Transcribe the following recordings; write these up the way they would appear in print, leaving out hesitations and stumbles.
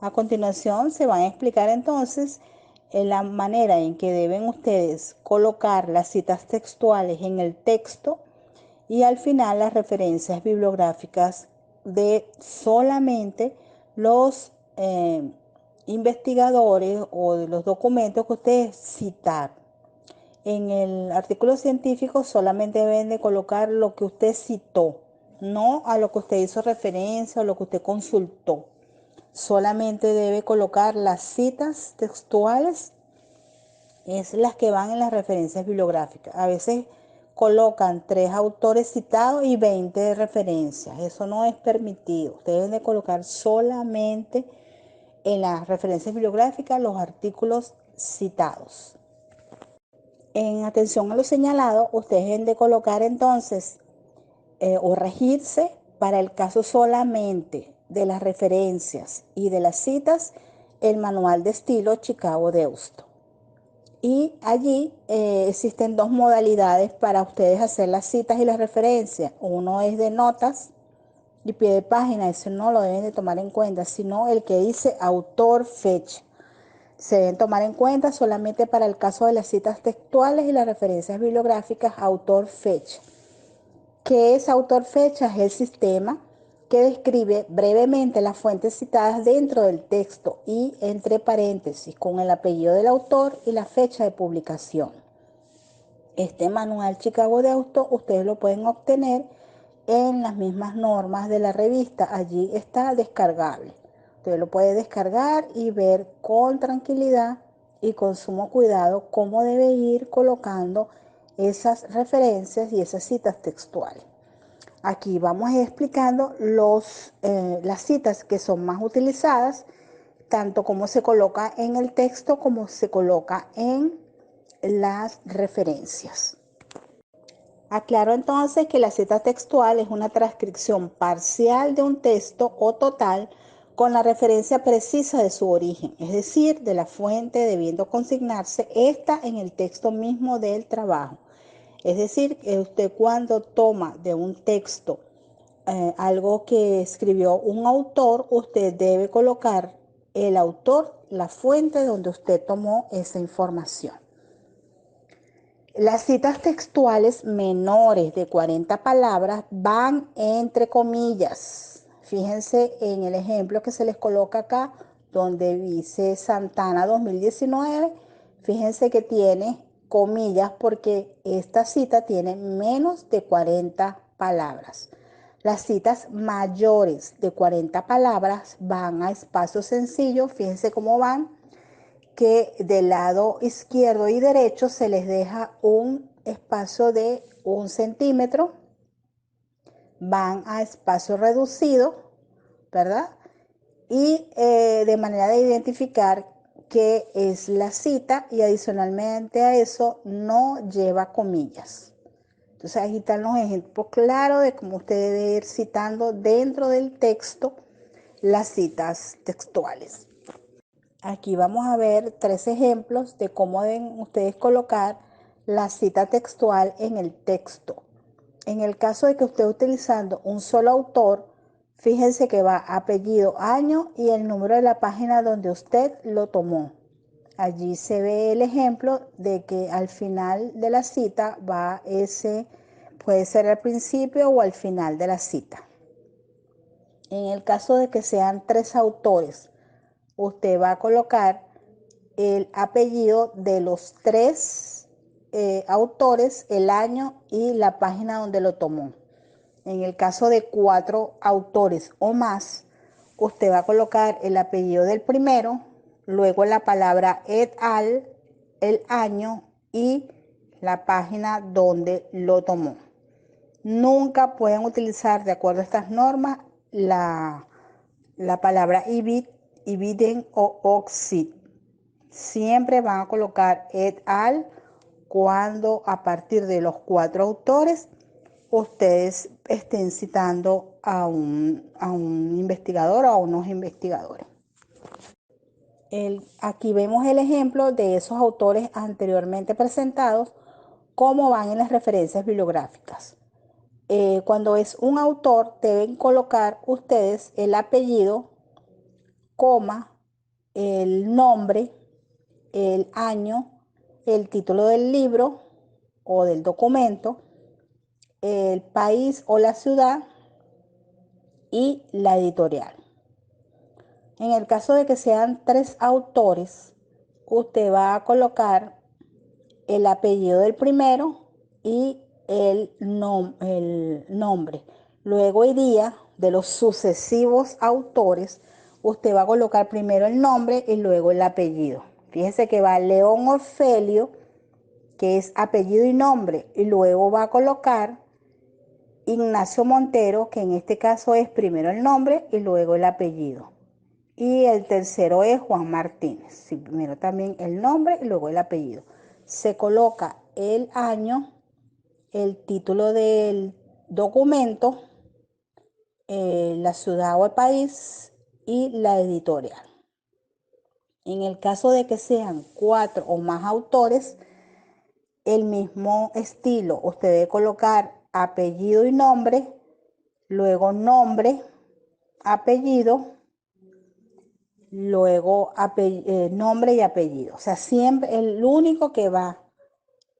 A continuación se van a explicar entonces la manera en que deben ustedes colocar las citas textuales en el texto y al final las referencias bibliográficas de solamente los investigadores o de los documentos que ustedes citaron. En el artículo científico solamente deben de colocar lo que usted citó, no a lo que usted hizo referencia o lo que usted consultó. Solamente debe colocar las citas textuales, es las que van en las referencias bibliográficas. A veces colocan 3 autores citados y 20 de referencias. Eso no es permitido. Ustedes deben de colocar solamente en las referencias bibliográficas los artículos citados. En atención a lo señalado, ustedes deben de colocar entonces o regirse para el caso solamente de las referencias y de las citas, el manual de estilo Chicago Deusto. Y allí existen 2 modalidades para ustedes hacer las citas y las referencias. Uno es de notas y pie de página, eso no lo deben de tomar en cuenta, sino el que dice autor, fecha. Se deben tomar en cuenta solamente para el caso de las citas textuales y las referencias bibliográficas, autor, fecha. ¿Qué es autor, fecha? Es el sistema que describe brevemente las fuentes citadas dentro del texto y entre paréntesis con el apellido del autor y la fecha de publicación. Este manual Chicago Deusto ustedes lo pueden obtener en las mismas normas de la revista. Allí está descargable. Usted lo puede descargar y ver con tranquilidad y con sumo cuidado cómo debe ir colocando esas referencias y esas citas textuales. Aquí vamos a ir explicando las citas que son más utilizadas, tanto como se coloca en el texto como se coloca en las referencias. Aclaro entonces que la cita textual es una transcripción parcial de un texto o total con la referencia precisa de su origen, es decir, de la fuente debiendo consignarse esta en el texto mismo del trabajo. Es decir, que usted cuando toma de un texto algo que escribió un autor, usted debe colocar el autor, la fuente donde usted tomó esa información. Las citas textuales menores de 40 palabras van entre comillas. Fíjense en el ejemplo que se les coloca acá, donde dice Santana 2019. Fíjense que tiene comillas porque esta cita tiene menos de 40 palabras. Las citas mayores de 40 palabras van a espacio sencillo. Fíjense cómo van, que del lado izquierdo y derecho se les deja un espacio de 1 centímetro, van a espacio reducido, ¿verdad? Y de manera de identificar qué es la cita, y adicionalmente a eso no lleva comillas. Entonces aquí están los ejemplos claros de cómo usted debe ir citando dentro del texto las citas textuales. Aquí vamos a ver 3 ejemplos de cómo deben ustedes colocar la cita textual en el texto. En el caso de que usted utilizando un solo autor, fíjense que va apellido, año y el número de la página donde usted lo tomó. Allí se ve el ejemplo de que al final de la cita va ese, puede ser al principio o al final de la cita. En el caso de que sean 3 autores, usted va a colocar el apellido de los 3 autores, el año y la página donde lo tomó. En el caso de 4 autores o más, usted va a colocar el apellido del primero, luego la palabra et al, el año y la página donde lo tomó. Nunca pueden utilizar, de acuerdo a estas normas, la palabra ibiden o oxid. Siempre van a colocar et al cuando a partir de los 4 autores ustedes estén citando a un investigador o a unos investigadores. Aquí vemos el ejemplo de esos autores anteriormente presentados, cómo van en las referencias bibliográficas. Cuando es un autor, deben colocar ustedes el apellido, coma, el nombre, el año, el título del libro o del documento, el país o la ciudad y la editorial. En el caso de que sean 3 autores, usted va a colocar el apellido del primero y el nombre. Luego iría de los sucesivos autores, usted va a colocar primero el nombre y luego el apellido. Fíjese que va León Orfelio, que es apellido y nombre, y luego va a colocar Ignacio Montero, que en este caso es primero el nombre y luego el apellido. Y el tercero es Juan Martínez. Sí, primero también el nombre y luego el apellido. Se coloca el año, el título del documento, la ciudad o el país y la editorial. En el caso de que sean 4 o más autores, el mismo estilo. Usted debe colocar apellido y nombre, luego nombre, apellido, luego nombre y apellido. O sea, siempre el único que va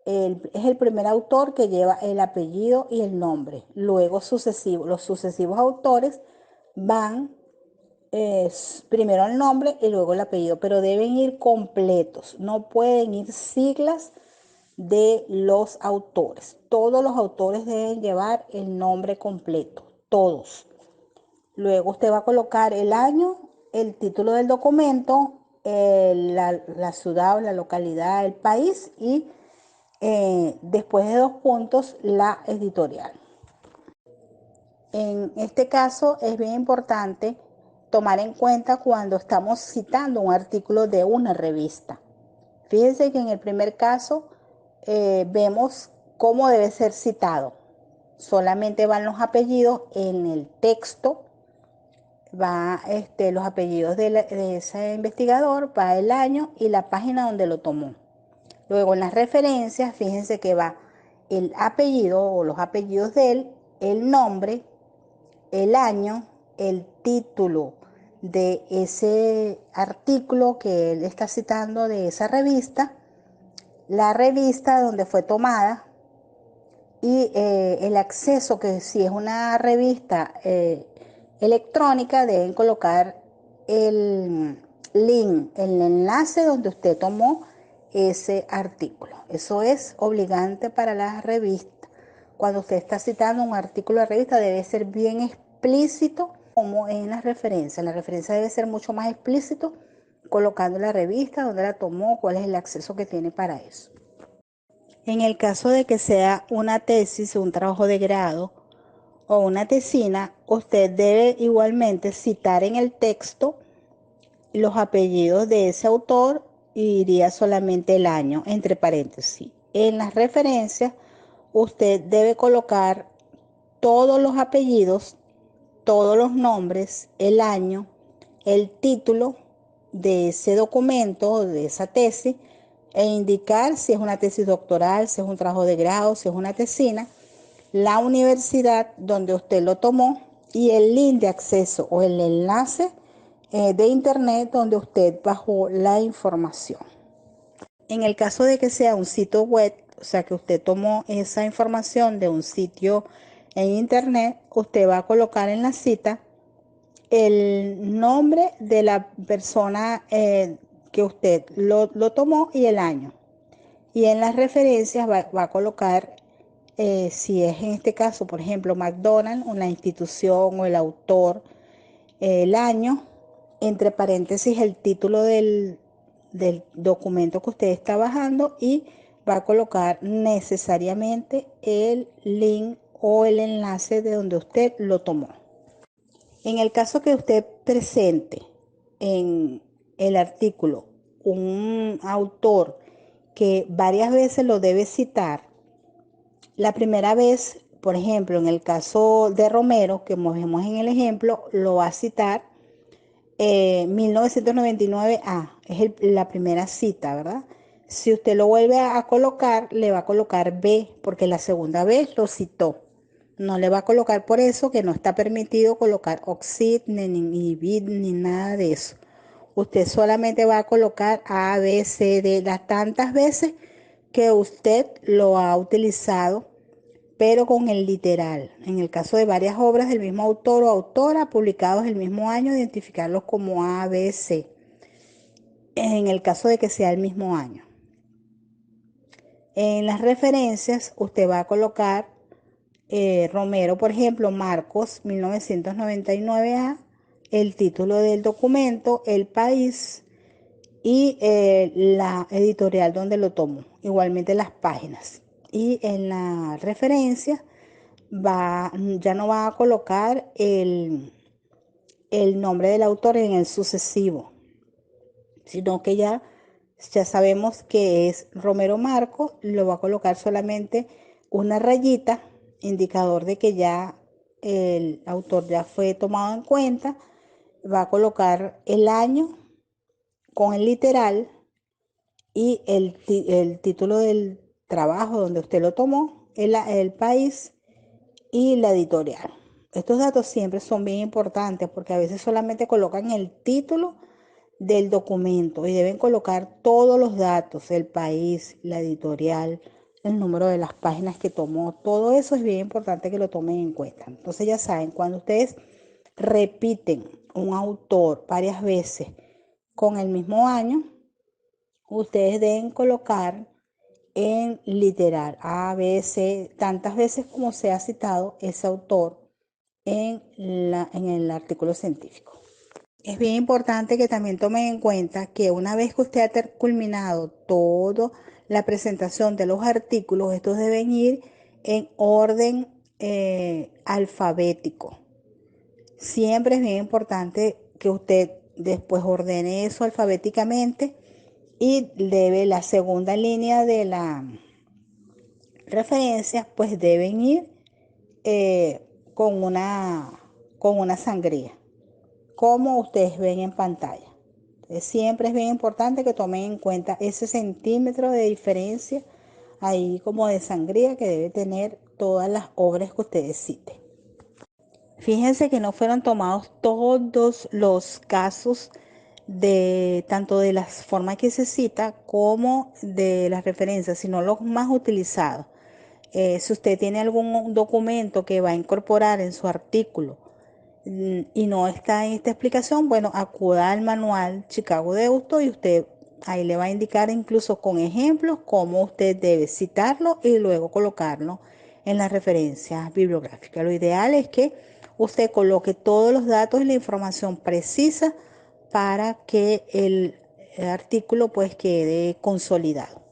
es el primer autor que lleva el apellido y el nombre. Luego los sucesivos autores van primero el nombre y luego el apellido, pero deben ir completos, no pueden ir siglas de los autores. Todos los autores deben llevar el nombre completo, todos. Luego usted va a colocar el año, el título del documento, la ciudad o la localidad, el país y después de 2 puntos la editorial. En este caso es bien importante tomar en cuenta cuando estamos citando un artículo de una revista. Fíjense que en el primer caso vemos cómo debe ser citado. Solamente van los apellidos en el texto, va los apellidos de ese investigador, va el año y la página donde lo tomó. Luego en las referencias, fíjense que va el apellido o los apellidos de él, el nombre, el año, el título de ese artículo que él está citando de esa revista, la revista donde fue tomada y el acceso, que si es una revista electrónica deben colocar el link, el enlace donde usted tomó ese artículo. Eso es obligante para las revistas. Cuando usted está citando un artículo de revista debe ser bien explícito como en las referencias. La referencia debe ser mucho más explícito colocando la revista, dónde la tomó, cuál es el acceso que tiene para eso. En el caso de que sea una tesis, un trabajo de grado o una tesina, usted debe igualmente citar en el texto los apellidos de ese autor y iría solamente el año, entre paréntesis. En las referencias, usted debe colocar todos los apellidos, todos los nombres, el año, el título de ese documento, de esa tesis, e indicar si es una tesis doctoral, si es un trabajo de grado, si es una tesina, la universidad donde usted lo tomó y el link de acceso o el enlace de internet donde usted bajó la información. En el caso de que sea un sitio web, o sea que usted tomó esa información de un sitio en internet, usted va a colocar en la cita el nombre de la persona que usted lo tomó y el año. Y en las referencias va a colocar, si es en este caso, por ejemplo, McDonald's, una institución o el autor, el año, entre paréntesis el título del documento que usted está bajando y va a colocar necesariamente el link o el enlace de donde usted lo tomó. En el caso que usted presente en el artículo un autor que varias veces lo debe citar, la primera vez, por ejemplo, en el caso de Romero, que vemos en el ejemplo, lo va a citar 1999A, es la primera cita, ¿verdad? Si usted lo vuelve a colocar, le va a colocar B, porque la segunda vez lo citó. No le va a colocar por eso que no está permitido colocar oxid, ni bit, ni nada de eso. usted solamente va a colocar A, B, C, D, las tantas veces que usted lo ha utilizado, pero con el literal. En el caso de varias obras del mismo autor o autora publicados el mismo año, identificarlos como A, B, C. En el caso de que sea el mismo año. En las referencias usted va a colocar Romero, por ejemplo, Marcos 1999A, el título del documento, el país y la editorial donde lo tomó, igualmente las páginas. Y en la referencia ya no va a colocar el nombre del autor en el sucesivo, sino que ya sabemos que es Romero Marcos, lo va a colocar solamente una rayita, indicador de que ya el autor ya fue tomado en cuenta. Va a colocar el año con el literal y el título del trabajo donde usted lo tomó, el país y la editorial. Estos datos siempre son bien importantes porque a veces solamente colocan el título del documento y deben colocar todos los datos, el país, la editorial, el número de las páginas que tomó. Todo eso es bien importante que lo tomen en cuenta. Entonces ya saben, cuando ustedes repiten un autor varias veces con el mismo año, ustedes deben colocar en literal A, B, C, tantas veces como se ha citado ese autor en el artículo científico. Es bien importante que también tomen en cuenta que una vez que usted ha culminado toda la presentación de los artículos, estos deben ir en orden alfabético. Siempre es bien importante que usted después ordene eso alfabéticamente y debe la segunda línea de la referencia, pues deben ir con una sangría, como ustedes ven en pantalla. Entonces, siempre es bien importante que tomen en cuenta ese centímetro de diferencia ahí como de sangría que debe tener todas las obras que ustedes citen. Fíjense que no fueron tomados todos los casos de tanto de las formas que se cita como de las referencias, sino los más utilizados. Si usted tiene algún documento que va a incorporar en su artículo y no está en esta explicación, bueno, acuda al manual Chicago de Houston y usted ahí le va a indicar incluso con ejemplos cómo usted debe citarlo y luego colocarlo en las referencias bibliográficas. Lo ideal es que usted coloque todos los datos y la información precisa para que el artículo pues quede consolidado.